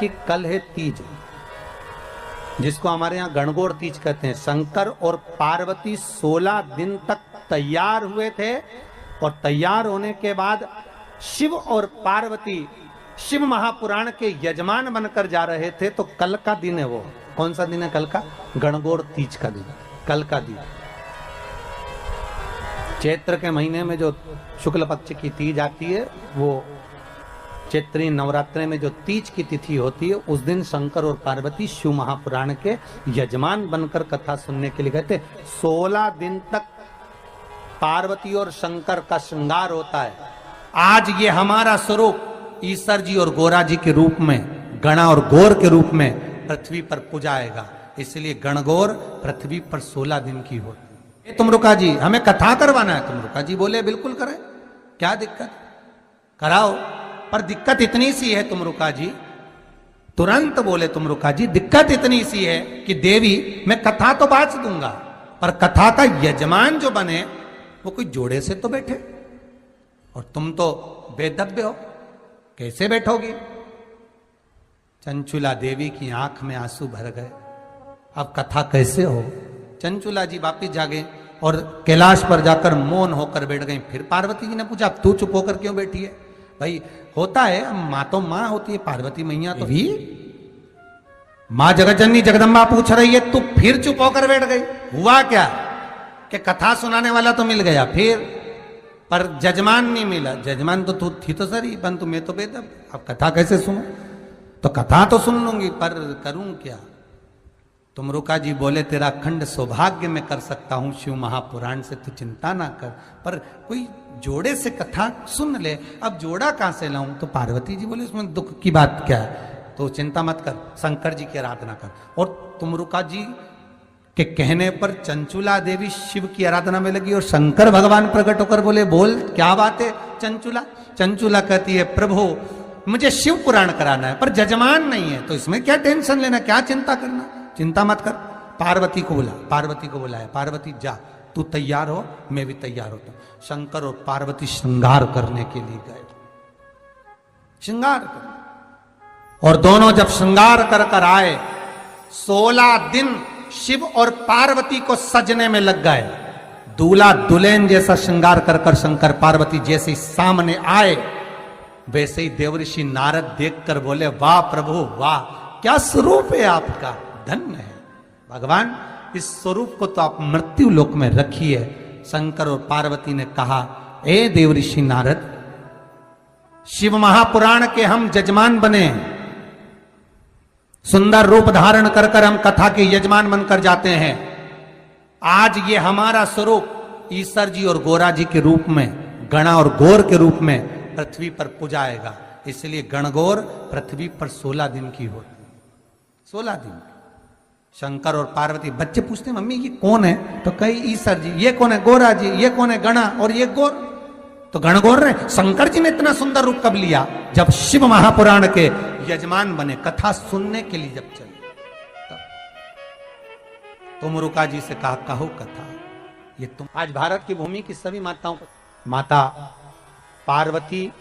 कि कल है तीज, जिसको हमारे यहाँ गणगौर तीज कहते हैं। शंकर और पार्वती 16 दिन तक तैयार हुए थे और तैयार होने के बाद शिव और पार्वती शिव महापुराण के यजमान बनकर जा रहे थे। तो कल का दिन है वो। कौन सा दिन है कल का? गणगौर तीज का दिन, कल का दिन। चैत्र के महीने में जो शुक्ल पक्ष की तीज आती है, वो चैत्री नवरात्रे में जो तीज की तिथि होती है, उस दिन शंकर और पार्वती शिव महापुराण के यजमान बनकर कथा सुनने के लिए गए थे। 16 दिन तक पार्वती और शंकर का श्रृंगार होता है। आज ये हमारा स्वरूप ईश्वर जी और गोरा जी के रूप में, गणा और गौर के रूप में पृथ्वी पर पूजाएगा। इसलिए गणगौर पृथ्वी पर 16 दिन की होती है। तुमरुका जी, हमें कथा करवाना है। तुमरुका जी बोले बिल्कुल करें, क्या दिक्कत, कराओ। पर दिक्कत इतनी सी है तुमरुका जी, तुरंत बोले तुमरुका जी, दिक्कत इतनी सी है कि देवी मैं कथा तो बांट दूंगा, पर कथा का यजमान जो बने वो कोई जोड़े से तो बैठे, और तुम तो बेदब्य हो, कैसे बैठोगी? चंचुला देवी की आंख में आंसू भर गए। अब कथा कैसे हो? चंचुला जी वापिस जागे और कैलाश पर जाकर मौन होकर बैठ गई। फिर पार्वती जी ने पूछा, अब तू चुप होकर क्यों बैठी है? भाई होता है, माँ तो माँ होती है, पार्वती मैया तो भी माँ जगतजननी जगदम्बा पूछ रही है, तू फिर चुप होकर बैठ गई। हुआ क्या कि कथा सुनाने वाला तो मिल गया, फिर पर जजमान नहीं मिला। जजमान तो तू थी तो सही, परंतु मैं तो बेदब, अब कथा कैसे सुनूं? तो कथा तो सुन लूंगी, पर करूं क्या? तुमरुका जी बोले, तेरा अखंड सौभाग्य मैं कर सकता हूं शिव महापुराण से, तू चिंता ना कर, पर कोई जोड़े से कथा सुन ले। अब जोड़ा कहां से लाऊं? तो पार्वती जी बोले, इसमें दुख की बात क्या है? तो चिंता मत कर, शंकर जी की आराधना कर। और तुमरुका जी के कहने पर चंचुला देवी शिव की आराधना में लगी और शंकर भगवान प्रकट होकर बोले, बोल क्या बात है चंचुला? चंचुला कहती है, प्रभु मुझे शिव पुराण कराना है, पर जजमान नहीं है, तो इसमें क्या टेंशन लेना, क्या चिंता करना, चिंता मत कर। पार्वती को बुला, पार्वती को बुलाया, पार्वती जा, तू तैयार हो, मैं भी तैयार होता हूं। शंकर और पार्वती श्रृंगार करने के लिए गए, श्रृंगार कर, और दोनों जब श्रृंगार कर कर आए, 16 दिन शिव और पार्वती को सजने में लग गए। दूल्हा दुल्हन जैसा श्रृंगार कर कर शंकर पार्वती जैसे सामने आए, वैसे ही देवऋषि नारद देखकर बोले, वाह प्रभु वाह, क्या स्वरूप है आपका, धन्य है भगवान, इस स्वरूप को तो आप मृत्यु लोक में रखिए। शंकर और पार्वती ने कहा, ए देवऋषि नारद, शिव महापुराण के हम जजमान बने, सुंदर रूप धारण कर कर हम कथा के यजमान बनकर जाते हैं। आज ये हमारा स्वरूप ईश्वर जी और गोरा जी के रूप में, गणा और गौर के रूप में पृथ्वी पर पूजाएगा। इसलिए गणगौर पृथ्वी पर 16 दिन की होती, 16 दिन। शंकर और पार्वती, बच्चे पूछते हैं, मम्मी ये कौन है? तो कही ईश्वर जी, ये कौन है? गोरा जी। ये कौन है? गणा। और ये गौर। तो गणगौर ने, शंकर जी ने इतना सुंदर रूप कब लिया? जब शिव महापुराण के यजमान बने, कथा सुनने के लिए जब चले। तुमरुका जी से कहा, कहो कथा। ये तुम, आज भारत की भूमि की सभी माताओं को, माता पार्वती,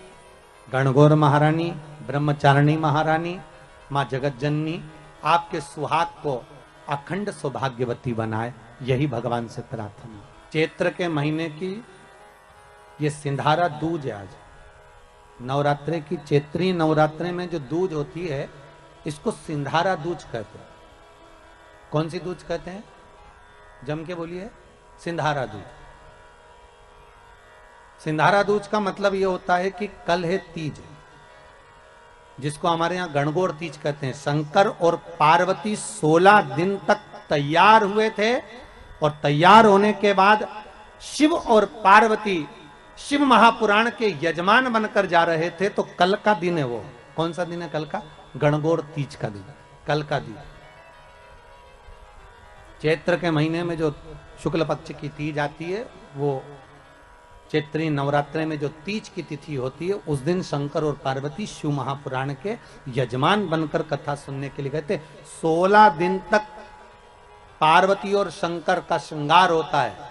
गणगौर महारानी, ब्रह्मचारिणी महारानी, मां जगतजननी आपके सुहाग को अखंड सौभाग्यवती बनाए, यही भगवान से प्रार्थना। चैत्र के महीने की ये सिंधारा दूज है। आज नवरात्रे की, चैत्री नवरात्रे में जो दूज होती है, इसको सिंधारा दूज कहते हैं। कौन सी दूज कहते हैं? जम के बोलिए, सिंधारा दूज। सिंधारा दूज का मतलब यह होता है कि कल है तीज, जिसको हमारे यहां गणगौर तीज कहते हैं। शंकर और पार्वती 16 दिन तक तैयार हुए थे और तैयार होने के बाद शिव और पार्वती शिव महापुराण के यजमान बनकर जा रहे थे। तो कल का दिन है वो। कौन सा दिन है कल का? गणगौर तीज का दिन, कल का दिन। चैत्र के महीने में जो शुक्ल पक्ष की तीज आती है, वो चैत्री नवरात्रे में जो तीज की तिथि होती है, उस दिन शंकर और पार्वती शिव महापुराण के यजमान बनकर कथा सुनने के लिए गए थे। 16 दिन तक पार्वती और शंकर का श्रृंगार होता है।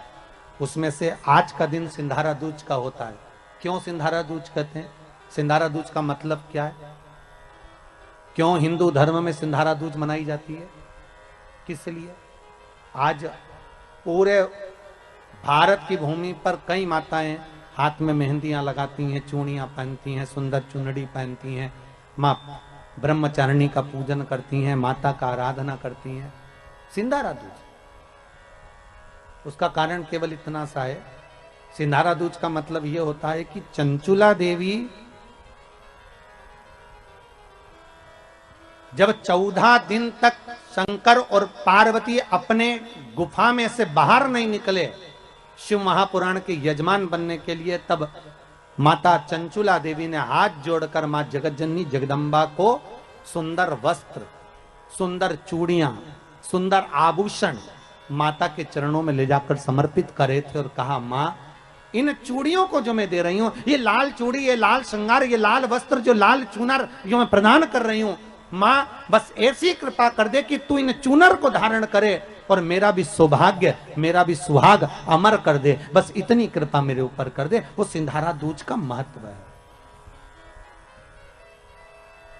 उसमें से आज का दिन सिंधारा दूज का होता है। क्यों सिंधारा दूज कहते हैं? सिंधारा दूज का मतलब क्या है? क्यों हिंदू धर्म में सिंधारा दूज मनाई जाती है? किस लिए? आज पूरे भारत की भूमि पर कई माताएं हाथ में मेहंदियां लगाती हैं, चूड़ियां पहनती हैं, सुंदर चुनरी पहनती हैं, मां ब्रह्मचारिणी का पूजन करती हैं, माता का आराधना करती हैं। सिंधारा दूज, उसका कारण केवल इतना सा है, सिंधारा दूज का मतलब यह होता है कि चंचुला देवी जब 14 दिन तक शंकर और पार्वती अपने गुफा में से बाहर नहीं निकले शिव महापुराण के यजमान बनने के लिए, तब माता चंचुला देवी ने हाथ जोड़कर मां जगतजननी जगदम्बा को सुंदर वस्त्र, सुंदर चूड़ियां, सुंदर आभूषण माता के चरणों में ले जाकर समर्पित करे थे और कहा, मां इन चूड़ियों को जो मैं दे रही हूं, ये लाल चूड़ी, ये लाल श्रृंगार, ये लाल वस्त्र, जो लाल चूनर जो मैं प्रदान कर रही हूं, मां बस ऐसी कृपा कर दे कि तू इन चूनर को धारण करे और मेरा भी सौभाग्य, मेरा भी सुहाग अमर कर दे, बस इतनी कृपा मेरे ऊपर कर दे। वो सिंधारा दूज का महत्व है,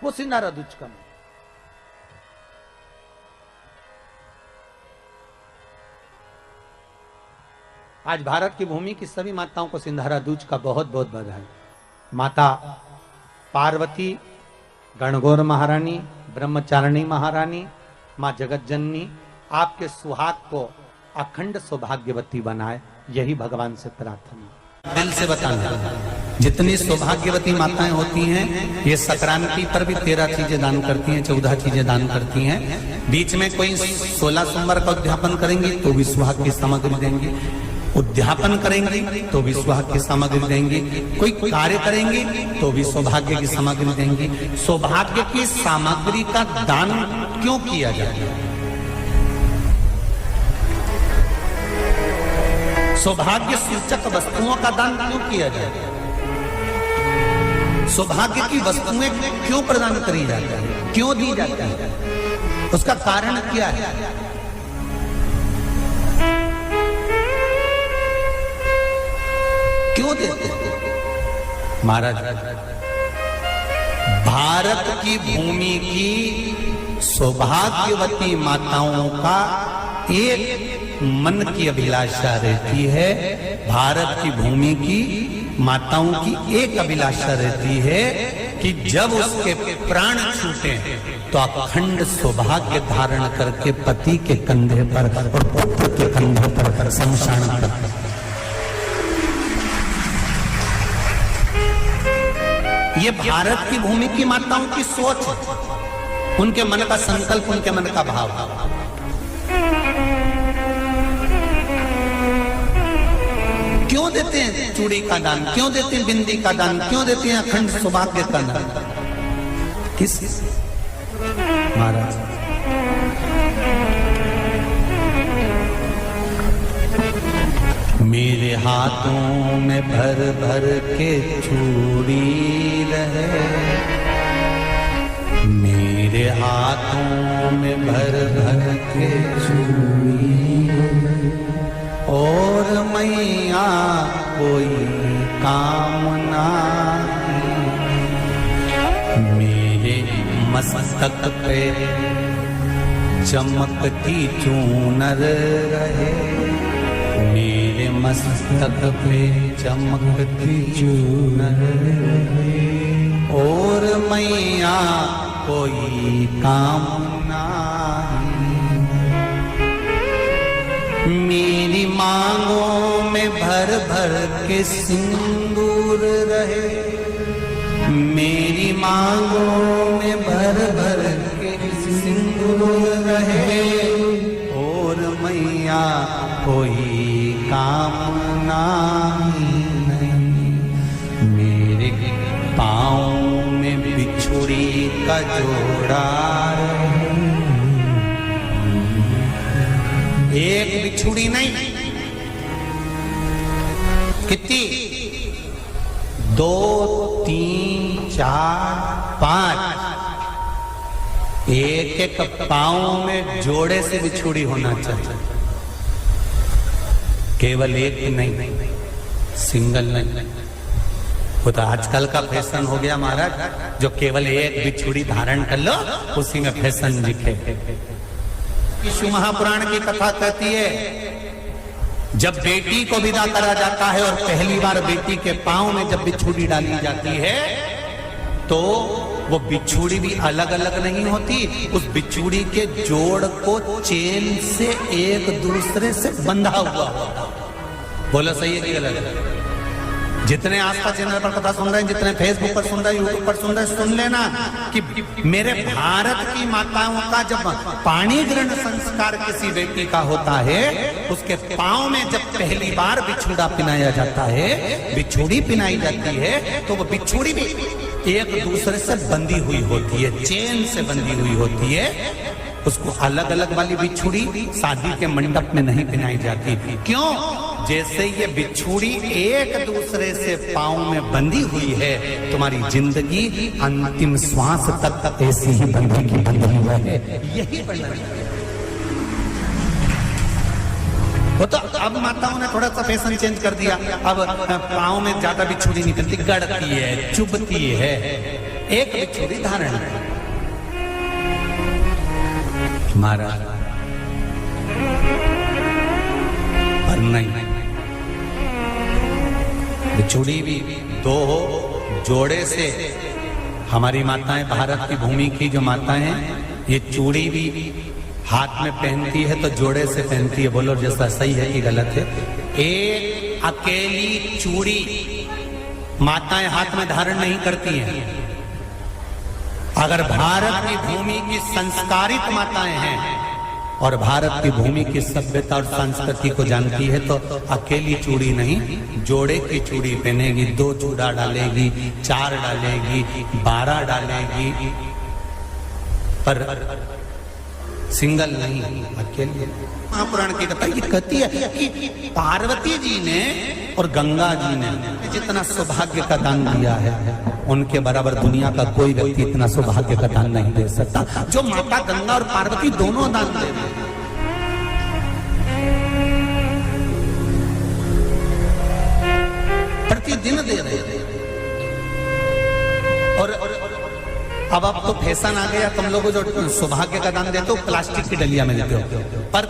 वो सिंधारा दूज का महत्व। आज भारत की भूमि की सभी माताओं को सिंधारा दूज का बहुत बहुत बधाई। माता पार्वती, गणगौर महारानी, ब्रह्मचारिणी महारानी, मां जगतजननी आपके सुहाग को अखंड सौभाग्यवती बनाए, यही भगवान से प्रार्थना। दिल से बताना, जितनी सौभाग्यवती माताएं होती हैं ये संक्रांति पर भी 13 चीजें दान करती हैं, 14 चीजें दान करती हैं। बीच में कोई 16 सोमवार का उद्यापन करेंगी तो भी सुहाग की सामग्री देंगी, उद्यापन करेंगी तो भी सुहाग की सामग्री देंगी, कोई कार्य करेंगी तो भी सौभाग्य की सामग्री देंगी। सौभाग्य की सामग्री का दान क्यों किया जाता है? सौभाग्य सूचक वस्तुओं का दान क्यों किया जाता है? सौभाग्य की वस्तुएं क्यों प्रदान करी जाती है, क्यों दी जाती है? उसका कारण क्या है? क्यों देते? महाराज, भारत की भूमि की सौभाग्यवती माताओं का एक मन की अभिलाषा रहती है, भारत की भूमि की माताओं की एक अभिलाषा रहती है कि जब उसके प्राण छूटे तो अखंड सौभाग्य धारण करके पति के कंधे पर और पुत्र के कंधे पर शमशान पर। ये भारत की भूमि की माताओं की सोच है, उनके मन का संकल्प, उनके मन का भाव। क्यों देते हैं चूड़ी का दान, क्यों देते हैं बिंदी का दान, क्यों देते हैं अखंड सौभाग्य का दान? किस महाराज? मेरे हाथों में भर भर के चूड़ी रहे, मेरे हाथों में भर भर के चूड़ी, और मैया कोई काम नहीं, मेरे मस्तक पे चमकती चूनर रहे, मेरे मस्तक पे चमकती चूनर रहे, और मैया कोई काम नहीं, मेरी मांगों में भर भर के सिंदूर रहे, मेरी मांगों में भर भर के सिंदूर रहे, और मैया कोई कामना नहीं, मेरे पाँव में बिछुड़ी का जोड़ा, एक बिछुड़ी नहीं, कितनी? 2, 3, 4, 5, एक एक पाँव में जोड़े से बिछुड़ी होना चाहिए, केवल एक नहीं, सिंगल नहीं। वो तो आजकल का फैशन हो गया महाराज, जो केवल एक बिछुड़ी धारण कर लो उसी में फैशन दिखे। शिव महापुराण की कथा कहती है जब बेटी को विदा करा जाता है और पहली बार बेटी के पांव में जब बिछुड़ी डाली जाती है तो वो बिछुड़ी भी अलग अलग नहीं होती, उस बिछुड़ी के जोड़ को चेन से एक दूसरे से बंधा हुआ होता। बोलो सही है कि गलत? जितने आस्था चैनल पर कथा सुन रहे हैं, जितने फेसबुक पर सुन रहे हैं, यूट्यूब पर सुन रहे हैं, सुन लेना कि मेरे भारत की माताओं का जब पाणी ग्रहण संस्कार किसी बेटी का होता है, उसके पांव में जब पहली बार बिछुड़ा पिनाया जाता है, बिछुड़ी पिनाई जाती है, तो वो बिछुड़ी भी एक दूसरे से बंधी हुई होती है, चेन से बंधी हुई होती है। उसको अलग अलग वाली बिछुड़ी शादी के मंडप में नहीं पिनाई जाती। क्यों? जैसे ये बिछुड़ी एक दूसरे से पांव में बंधी हुई है, तुम्हारी जिंदगी अंतिम श्वास तक ऐसी ही बंधी की बंधी है। यही वो तो अब माताओं ने थोड़ा सा फैशन चेंज कर दिया, अब पांव में ज्यादा बिछुड़ी नहीं बनती, गड़ती है, चुभती है, एक बिछुड़ी धारण है। महाराज पर नहीं, बिछुड़ी भी दो हो, जोड़े से। हमारी माताएं, भारत की भूमि की जो माताएं हैं, ये चूड़ी भी हाथ में पहनती है तो जोड़े से पहनती है। बोलो जैसा सही है कि गलत है? एक अकेली चूड़ी माताएं हाथ में धारण नहीं करती हैं। अगर भारत की भूमि की संस्कारित माताएं हैं और भारत की भूमि की सभ्यता और संस्कृति को जानती है तो अकेली चूड़ी नहीं, जोड़े की चूड़ी पहनेगी, 2 चूड़ा डालेगी, 4 डालेगी, 12 डालेगी, पर सिंगल नहीं, अकेले। महापुराण की कथा ये कहती है कि पार्वती जी ने और गंगा जी ने जितना सौभाग्य का दान दिया है, उनके बराबर दुनिया का कोई व्यक्ति इतना सौभाग्य का दान नहीं दे सकता जो माता गंगा और पार्वती दोनों दान दे रहे हैं। प्रतिदिन दे रहे हैं। और अब तो फैशन आ गया, तुम लोगों जो सौभाग्य का दान देते हो प्लास्टिक की डलिया में देते हो, पर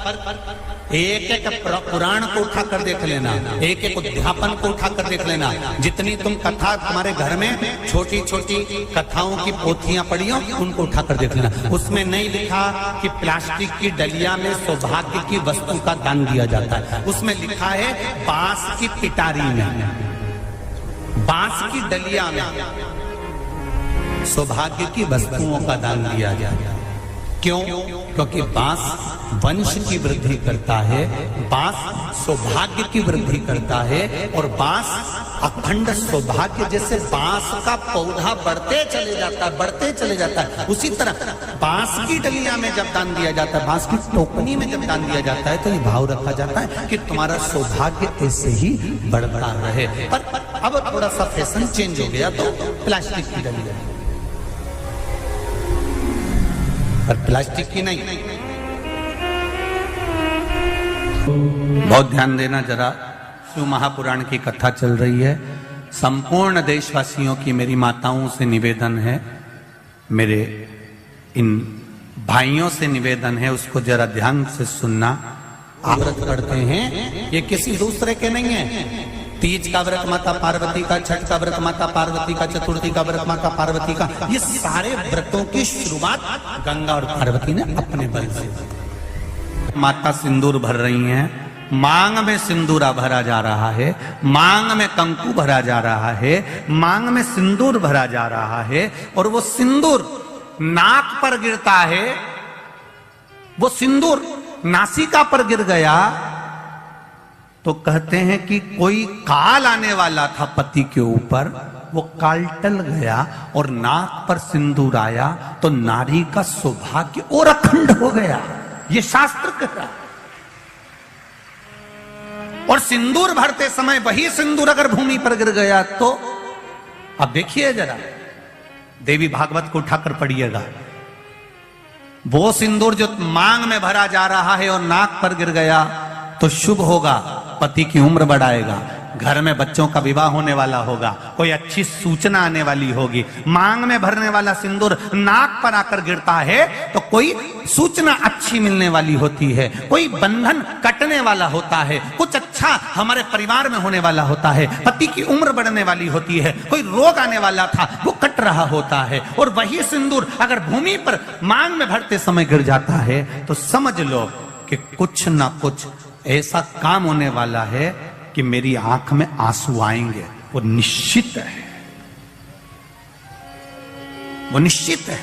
एक एक पुराण को उठा कर देख लेना, एक एक उद्यापन को उठा कर देख लेना, जितनी तुम कथा तुम्हारे घर में छोटी छोटी कथाओं की पोथियां पढ़ी हो, उनको उठा कर देख लेना। उसमें नहीं लिखा कि प्लास्टिक की डलिया में सौभाग्य की वस्तु का दान दिया जाता है, उसमें लिखा है बांस की पिटारी में, बांस की डलिया में सौभाग्य की वस्तुओं का दान दिया जाए। क्यों? क्योंकि बांस वंश की वृद्धि करता है, बांस सौभाग्य की वृद्धि करता है, और बांस अखंड सौभाग्य, जैसे बांस का पौधा बढ़ते चले जाता है, बढ़ते चले जाता है, उसी तरह बांस की डलिया में जब दान दिया जाता है, बांस की टोकनी में जब दान दिया जाता है, तो ये भाव रखा जाता है कि तुम्हारा सौभाग्य ऐसे ही बढ़ता रहे। पर अब थोड़ा सा फैशन चेंज हो गया तो प्लास्टिक की डलिया, पर प्लास्टिक की नहीं। बहुत ध्यान देना जरा, शिव महापुराण की कथा चल रही है। संपूर्ण देशवासियों की मेरी माताओं से निवेदन है, मेरे इन भाइयों से निवेदन है, उसको जरा ध्यान से सुनना। आप व्रत करते हैं, ये किसी दूसरे के नहीं है। तीज का व्रत माता पार्वती का, छठ का व्रत माता पार्वती का, चतुर्थी का व्रत माता पार्वती का, ये सारे व्रतों की शुरुआत गंगा और पार्वती ने अपने बल से। माता सिंदूर भर रही हैं, मांग में सिंदूरा भरा जा रहा है, मांग में कंकु भरा जा रहा है, मांग में सिंदूर भरा जा रहा है, और वो सिंदूर नाक पर गिरता है। वो सिंदूर नासिका पर गिर गया तो कहते हैं कि कोई काल आने वाला था पति के ऊपर, वो काल टल गया और नाक पर सिंदूर आया तो नारी का सौभाग्य और अखंड हो गया, ये शास्त्र कह रहा। और सिंदूर भरते समय वही सिंदूर अगर भूमि पर गिर गया तो, अब देखिए जरा, देवी भागवत को उठाकर पढ़िएगा, वो सिंदूर जो मांग में भरा जा रहा है और नाक पर गिर गया तो शुभ होगा, पति की उम्र बढ़ाएगा। घर में बच्चों का विवाह होने वाला होगा, कोई अच्छी सूचना आने वाली होगी, मांग में भरने वाला सिंदूर नाक पर आकर गिरता है तो कोई सूचना अच्छी मिलने वाली होती है, कोई बंधन कटने वाला होता है, कुछ अच्छा हमारे परिवार में होने वाला होता है, पति की उम्र बढ़ने वाली होती है, कोई रोग आने वाला था वो कट रहा होता है। और वही सिंदूर अगर भूमि पर मांग में भरते समय गिर जाता है तो समझ लो कि कुछ ना कुछ ऐसा काम होने वाला है कि मेरी आंख में आंसू आएंगे। वो निश्चित है, वो निश्चित है।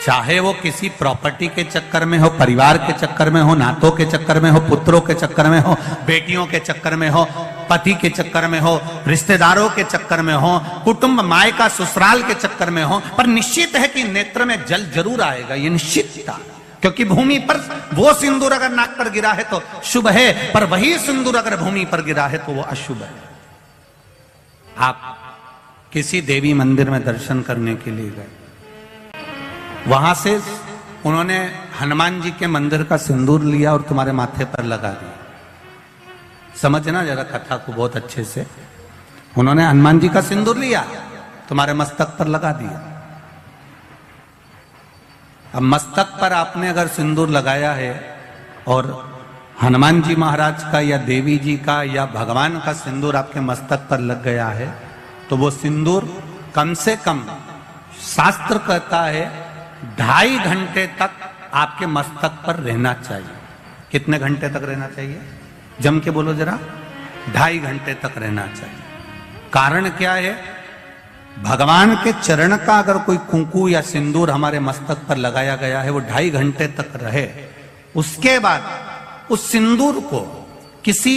चाहे वो किसी प्रॉपर्टी के चक्कर में हो, परिवार के चक्कर में हो, नातों के चक्कर में हो, पुत्रों के चक्कर में हो, बेटियों के चक्कर में हो, पति के चक्कर में हो, रिश्तेदारों के चक्कर में हो, कुटुंब मायका ससुराल के चक्कर में हो, पर निश्चित है कि नेत्र में जल जरूर आएगा। ये निश्चित था, क्योंकि भूमि पर वो सिंदूर अगर नाक पर गिरा है तो शुभ है, पर वही सिंदूर अगर भूमि पर गिरा है तो वो अशुभ है। आप किसी देवी मंदिर में दर्शन करने के लिए गए, वहां से उन्होंने हनुमान जी के मंदिर का सिंदूर लिया और तुम्हारे माथे पर लगा दिया। समझना जरा कथा को बहुत अच्छे से। उन्होंने हनुमान जी का सिंदूर लिया, तुम्हारे मस्तक पर लगा दिया। अब मस्तक पर आपने अगर सिंदूर लगाया है और हनुमान जी महाराज का या देवी जी का या भगवान का सिंदूर आपके मस्तक पर लग गया है तो वो सिंदूर कम से कम शास्त्र कहता है 2.5 घंटे तक आपके मस्तक पर रहना चाहिए। कितने घंटे तक रहना चाहिए? जम के बोलो जरा। 2.5 घंटे तक रहना चाहिए। कारण क्या है? भगवान के चरण का अगर कोई कुंकू या सिंदूर हमारे मस्तक पर लगाया गया है, वो 2.5 घंटे तक रहे, उसके बाद उस सिंदूर को किसी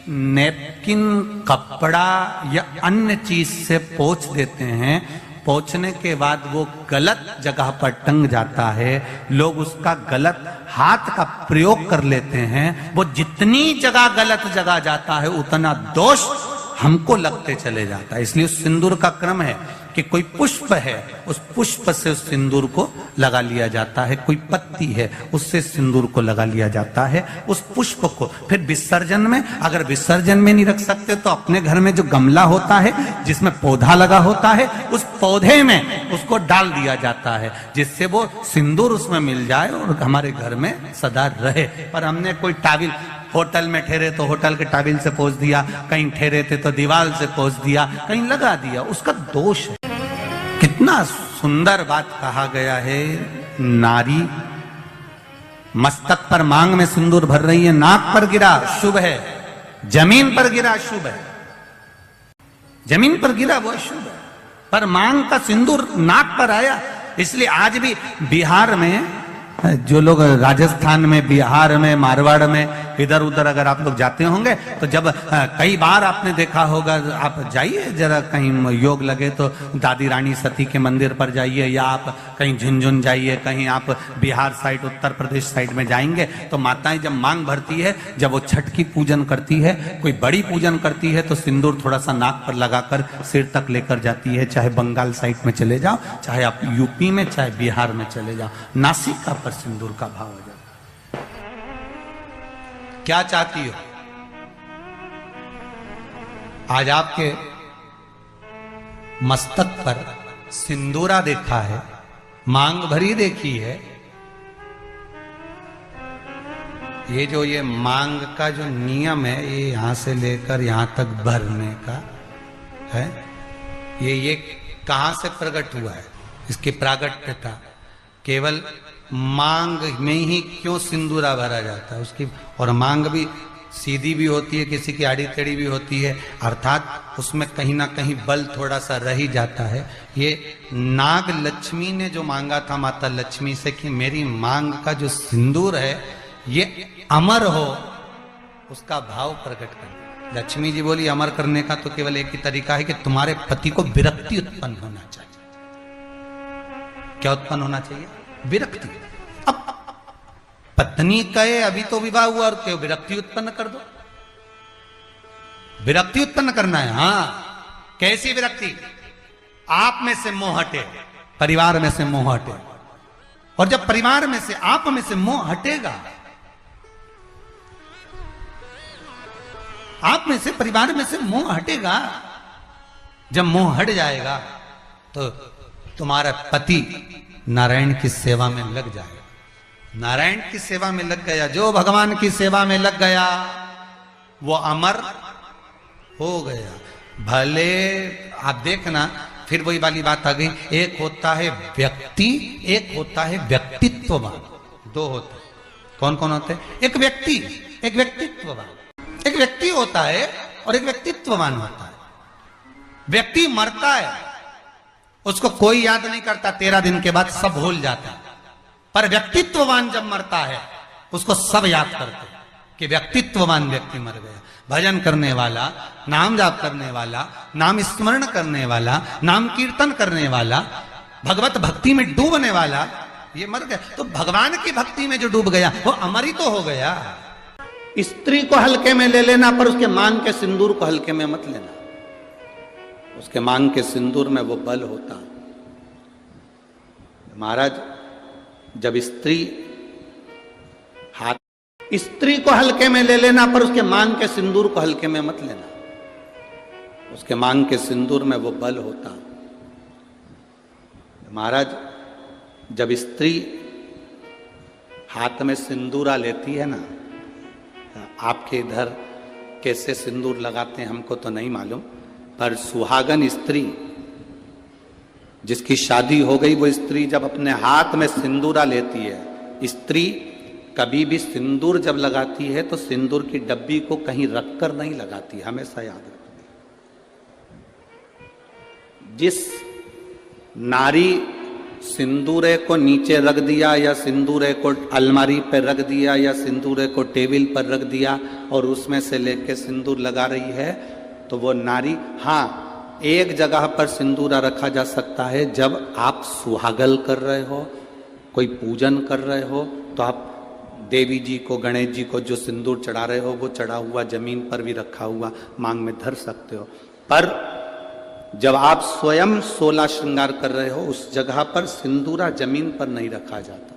नैपकिन, कपड़ा या अन्य चीज से पोंछ देते हैं। पोंछने के बाद वो गलत जगह पर टंग जाता है, लोग उसका गलत हाथ का प्रयोग कर लेते हैं। वो जितनी जगह गलत जगह जाता है उतना दोष हमको लगते चले जाता है। इसलिए उस सिंदूर का क्रम है कि कोई पुष्प है, उस पुष्प से उस सिंदूर को लगा लिया जाता है, कोई पत्ती है उससे सिंदूर को लगा लिया जाता है, उस पुष्प को फिर विसर्जन में, अगर विसर्जन में नहीं रख सकते तो अपने घर में जो गमला होता है जिसमें पौधा लगा होता है, उस पौधे में उसको डाल दिया जाता है, जिससे वो सिंदूर उसमें मिल जाए और हमारे घर में सदा रहे। पर हमने कोई टाविल, होटल में ठहरे तो होटल के टाविल से पोंछ दिया, कहीं ठहरे थे तो दीवार से पोंछ दिया, कहीं लगा दिया, उसका दोष है। कितना सुंदर बात कहा गया है। नारी मस्तक पर मांग में सिंदूर भर रही है, नाक पर गिरा शुभ है, जमीन पर गिरा शुभ है। जमीन पर गिरा वो शुभ है, पर मांग का सिंदूर नाक पर आया। इसलिए आज भी बिहार में, जो लोग राजस्थान में, बिहार में, मारवाड़ में इधर उधर अगर आप लोग जाते होंगे तो जब कई बार आपने देखा होगा, आप जाइए जरा कहीं योग लगे तो दादी रानी सती के मंदिर पर जाइए, या आप कहीं झुंझुन जाइए, कहीं आप बिहार साइड, उत्तर प्रदेश साइड में जाएंगे तो माताएं जब मांग भरती है, जब वो छठ की पूजन करती है, कोई बड़ी पूजन करती है तो सिंदूर थोड़ा सा नाक पर लगाकर सिर तक लेकर जाती है। चाहे बंगाल साइड में चले जाओ, चाहे आप यूपी में, चाहे बिहार में चले जाओ, नासिका पर सिंदूर का भाव हो जाता। क्या चाहती हो? आज आपके मस्तक पर सिंदूरा देखा है, मांग भरी देखी है। ये मांग का जो नियम है, ये यहां से लेकर यहां तक भरने का है, ये कहां से प्रकट हुआ है? इसकी प्रागट्यता केवल मांग में ही क्यों सिंदूरा भरा जाता है उसकी। और मांग भी सीधी भी होती है, किसी की आड़ी टेढ़ी भी होती है, अर्थात उसमें कहीं ना कहीं बल थोड़ा सा रह ही जाता है। ये नाग लक्ष्मी ने जो मांगा था माता लक्ष्मी से कि मेरी मांग का जो सिंदूर है ये अमर हो, उसका भाव प्रकट कर। लक्ष्मी जी बोली अमर करने का तो केवल एक ही तरीका है कि तुम्हारे पति को विरक्ति उत्पन्न होना चाहिए। क्या उत्पन्न होना चाहिए? विरक्ति। अब पत्नी कहे अभी तो विवाह हुआ और क्यों विरक्ति उत्पन्न कर दो? विरक्ति उत्पन्न करना है। हाँ, कैसी विरक्ति? आप में से मोह हटे, परिवार में से मोह हटे, और जब परिवार में से, आप में से मोह हटेगा आप में से, परिवार में से मोह हटेगा। जब मोह हट जाएगा तो तुम्हारा पति नारायण की सेवा में लग जाएगा। नारायण की सेवा में लग गया, जो भगवान की सेवा में लग गया वो अमर हो गया। भले आप देखना, फिर वही वाली बात आ गई, एक होता है व्यक्ति, एक होता है व्यक्तित्ववान। दो होते हैं। कौन कौन होते हैं? एक व्यक्ति, एक व्यक्तित्ववान। एक व्यक्ति होता है और एक व्यक्तित्ववान होता है। व्यक्ति मरता है, उसको कोई याद नहीं करता, 13 दिन के बाद सब भूल जाता है। पर व्यक्तित्ववान जब मरता है उसको सब याद करते हैं कि व्यक्तित्ववान व्यक्ति मर गया। भजन करने वाला, नाम जाप करने वाला, नाम स्मरण करने वाला, नाम कीर्तन करने वाला, भगवत भक्ति में डूबने वाला, ये मर गया। तो भगवान की भक्ति में जो डूब गया वो अमर ही तो हो गया। स्त्री को हल्के में ले लेना, पर उसके मांग के सिंदूर को हल्के में मत लेना। उसके मांग के सिंदूर में वो बल होता। महाराज, जब स्त्री को हल्के में ले लेना, पर उसके मांग के सिंदूर को हल्के में मत लेना। उसके मांग के सिंदूर में वो बल होता। महाराज, जब स्त्री हाथ में सिंदूरा लेती है ना, आपके इधर कैसे सिंदूर लगाते हैं हमको तो नहीं मालूम, पर सुहागन स्त्री, जिसकी शादी हो गई, वो स्त्री जब अपने हाथ में सिंदूरा लेती है, स्त्री कभी भी सिंदूर जब लगाती है तो सिंदूर की डब्बी को कहीं रखकर नहीं लगाती, हमेशा याद रखती। जिस नारी सिंदूरे को नीचे रख दिया या सिंदूरे को अलमारी पर रख दिया या सिंदूरे को टेबल पर रख दिया और उसमें से लेके सिंदूर लगा रही है, तो वो नारी, हाँ, एक जगह पर सिंदूरा रखा जा सकता है, जब आप सुहागल कर रहे हो, कोई पूजन कर रहे हो, तो आप देवी जी को, गणेश जी को जो सिंदूर चढ़ा रहे हो वो चढ़ा हुआ जमीन पर भी रखा हुआ मांग में धर सकते हो। पर जब आप स्वयं 16 श्रृंगार कर रहे हो, उस जगह पर सिंदूरा जमीन पर नहीं रखा जाता।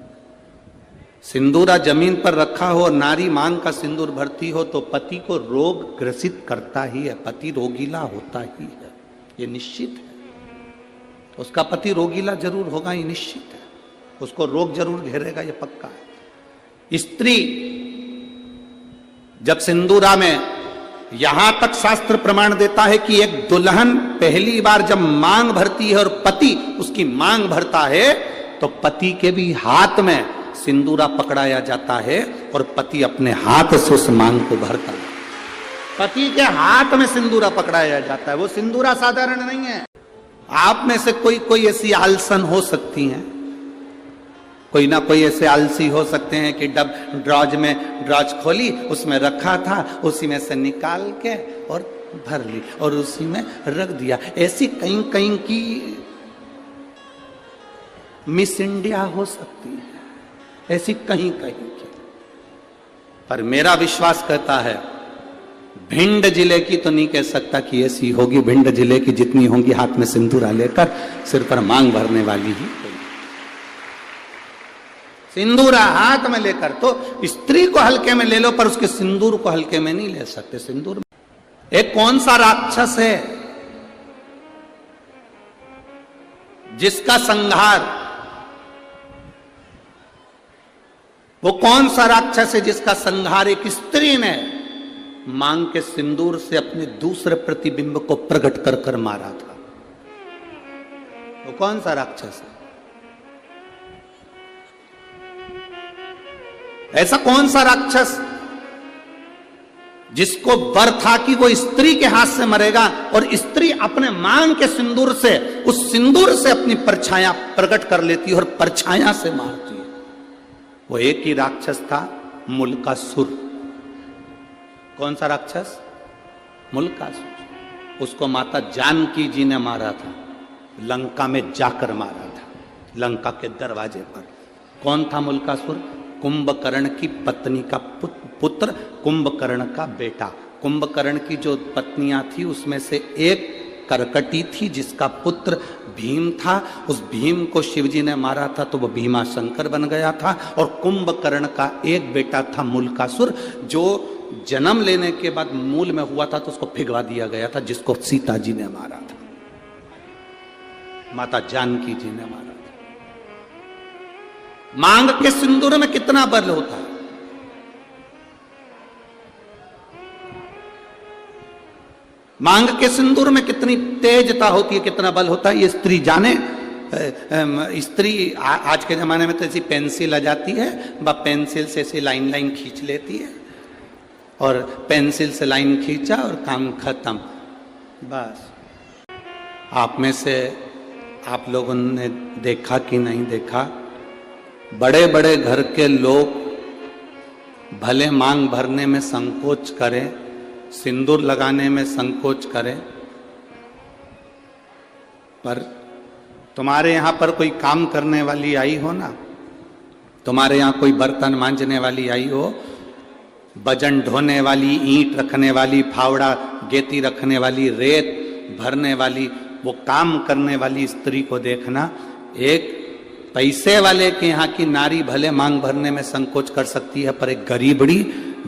सिंदूरा जमीन पर रखा हो और नारी मांग का सिंदूर भरती हो तो पति को रोग ग्रसित करता ही है, पति रोगीला होता ही है, ये निश्चित है। उसका पति रोगीला जरूर होगा, ये निश्चित है। उसको रोग जरूर घेरेगा, ये पक्का है। स्त्री जब सिंदूरा में, यहां तक शास्त्र प्रमाण देता है कि एक दुल्हन पहली बार जब मांग भरती है और पति उसकी मांग भरता है, तो पति के भी हाथ में सिंदूरा पकड़ाया जाता है और पति अपने हाथ से उस मांग को भरता है। पति के हाथ में सिंदूरा पकड़ाया जाता है। वो सिंदूरा साधारण नहीं है। आप में से कोई ऐसी आलसन हो सकती हैं, कोई ना कोई ऐसे आलसी हो सकते हैं कि ड्रॉज खोली, उसमें रखा था, उसी में से निकाल के और भर ली और उसी में रख दिया। ऐसी कहीं कहीं की मिस इंडिया हो सकती है, ऐसी कहीं कहीं की। पर मेरा विश्वास कहता है, भिंड जिले की तो नहीं कह सकता कि ऐसी होगी। भिंड जिले की जितनी होंगी हाथ में सिंदूरा लेकर सिर पर मांग भरने वाली ही होगी। सिंदूरा हाथ में लेकर, तो स्त्री को हल्के में ले लो पर उसके सिंदूर को हल्के में नहीं ले सकते। सिंदूर एक कौन सा राक्षस है जिसका संहार, वो कौन सा राक्षस है जिसका संहार एक स्त्री ने मांग के सिंदूर से अपने दूसरे प्रतिबिंब को प्रकट कर कर मारा था? वो कौन सा राक्षस है? ऐसा कौन सा राक्षस जिसको वर था कि वो स्त्री के हाथ से मरेगा और स्त्री अपने मांग के सिंदूर से, उस सिंदूर से अपनी परछाया प्रकट कर लेती है और परछाया से मारती है? वो एक ही राक्षस था, मुल्कासुर। कौन सा राक्षस? मुल्कासुर। उसको माता जानकी जी ने मारा था, लंका में जाकर मारा था, लंका के दरवाजे पर। कौन था मुल्कासुर? कुंभकर्ण की पत्नी का पुत्र, कुंभकर्ण का बेटा। कुंभकर्ण की जो पत्नियां थी उसमें से एक करकटी थी जिसका पुत्र भीम था। उस भीम को शिवजी ने मारा था तो वो भीमा शंकर बन गया था। और कुंभकर्ण का एक बेटा था मुल्कासुर, जो जन्म लेने के बाद मूल में हुआ था तो उसको भिगवा दिया गया था, जिसको सीता जी ने मारा था, माता जानकी जी ने मारा था। मांग के सिंदूर में कितना बल होता है। मांग के सिंदूर में कितनी तेजता होती है, कितना बल होता है, ये स्त्री जाने। स्त्री आज के जमाने में तो ऐसी पेंसिल आ जाती है, वह पेंसिल से ऐसी लाइन लाइन खींच लेती है, और पेंसिल से लाइन खींचा और काम खत्म। बस आप में से आप लोगों ने देखा कि नहीं देखा, बड़े बड़े घर के लोग भले मांग भरने में संकोच करें, सिंदूर लगाने में संकोच करें, पर तुम्हारे यहां पर कोई काम करने वाली आई हो ना, तुम्हारे यहां कोई बर्तन मांजने वाली आई हो, वजन ढोने वाली, ईंट रखने वाली, फावड़ा गेती रखने वाली, रेत भरने वाली, वो काम करने वाली स्त्री को देखना। एक पैसे वाले के यहाँ की नारी भले मांग भरने में संकोच कर सकती है, पर एक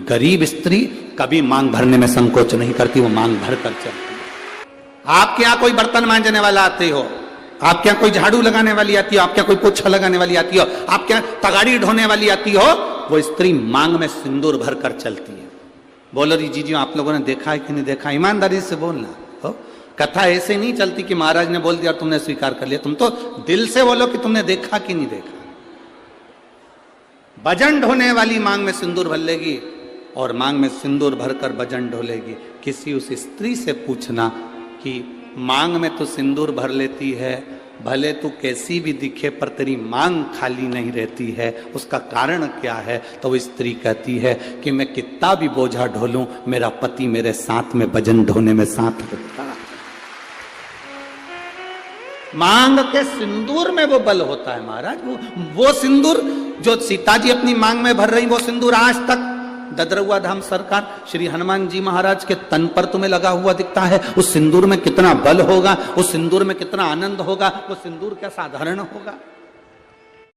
गरीब स्त्री कभी मांग भरने में संकोच नहीं करती, वो मांग भर कर चलती है। आपके यहाँ कोई बर्तन मांजने वाला आते हो, आपके यहाँ कोई झाड़ू लगाने वाली आती हो, आपके यहाँ कोई पोछा लगाने वाली आती हो, आपके यहाँ तगाड़ी ढोने वाली आती हो, वो स्त्री मांग में सिंदूर भर कर चलती है। बोलो जी आप लोगों ने देखा है कि नहीं देखा, ईमानदारी से बोलना हो। कथा ऐसे नहीं चलती कि महाराज ने बोल दिया और तुमने स्वीकार कर लिया, तुम तो दिल से बोलो कि तुमने देखा कि नहीं देखा। वजन ढोने वाली मांग में सिंदूर भर लेगी और मांग में सिंदूर भरकर वजन ढोलेगी। किसी उस स्त्री से पूछना कि मांग में तो सिंदूर भर लेती है, भले तू कैसी भी दिखे पर तेरी मांग खाली नहीं रहती है, उसका कारण क्या है? तो वो स्त्री कहती है कि मैं कितना भी बोझा ढोलूं, मेरा पति मेरे साथ में वजन ढोने में साथ रहता है। मांग के सिंदूर में वो बल होता है महाराज। वो सिंदूर जो सीता जी अपनी मांग में भर रही, वो सिंदूर आज तक ददरुआ धाम सरकार श्री हनुमान जी महाराज के तन पर तुम्हें लगा हुआ दिखता है। उस सिंदूर में कितना बल होगा, उस सिंदूर में कितना आनंद होगा, वो सिंदूर क्या साधारण होगा।